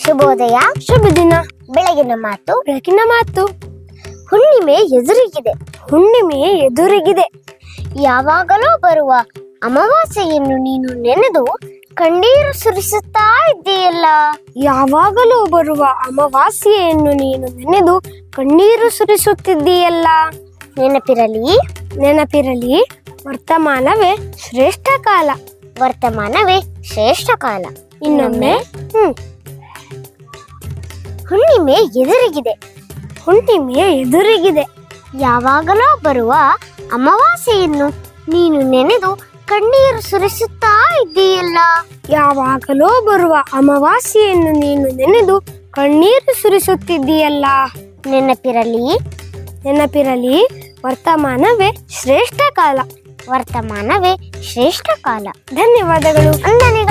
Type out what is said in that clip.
ಶುಭೋದಯ. ಶುಭ ದಿನ. ಬೆಳಗಿನ ಮಾತು. ಬೆಳಕಿನ ಮಾತು. ಹುಣ್ಣಿಮೆ ಎದುರಿಗಿದೆ. ಹುಣ್ಣಿಮೆ ಎದುರಿಗಿದೆ. ಯಾವಾಗಲೂ ಬರುವ ಅಮಾವಾಸ್ಯೆಯನ್ನು ನೀನು ನೆನೆದು ಕಣ್ಣೀರು ಸುರಿಸುತ್ತಾ ಇದ್ದೀಯಲ್ಲ. ಯಾವಾಗಲೂ ಬರುವ ಅಮಾವಾಸ್ಯೆಯನ್ನು ನೀನು ನೆನೆದು ಕಣ್ಣೀರು ಸುರಿಸುತ್ತಿದ್ದೀಯಲ್ಲ. ನೆನಪಿರಲಿ, ನೆನಪಿರಲಿ, ವರ್ತಮಾನವೇ ಶ್ರೇಷ್ಠ ಕಾಲ. ವರ್ತಮಾನವೇ ಶ್ರೇಷ್ಠ ಕಾಲ. ಇನ್ನೊಮ್ಮೆ. ಹುಣ್ಣಿಮೆ ಎದುರಿಗಿದೆ. ಹುಣ್ಣಿಮೆ ಎದುರಿಗಿದೆ. ಯಾವಾಗಲೂ ಬರುವ ಅಮಾವಾಸ್ಯೆಯನ್ನು ನೀನು ನೆನೆದು ಕಣ್ಣೀರು ಸುರಿಸುತ್ತಾ ಇದ್ದೀಯಲ್ಲ. ಯಾವಾಗಲೂ ಬರುವ ಅಮಾವಾಸ್ಯೆಯನ್ನು ನೀನು ನೆನೆದು ಕಣ್ಣೀರು ಸುರಿಸುತ್ತಿದ್ದೀಯಲ್ಲ. ನೆನಪಿರಲಿ, ನೆನಪಿರಲಿ, ವರ್ತಮಾನವೇ ಶ್ರೇಷ್ಠ ಕಾಲ. ವರ್ತಮಾನವೇ ಶ್ರೇಷ್ಠ ಕಾಲ. ಧನ್ಯವಾದಗಳು. ವಂದನೆಗಳು.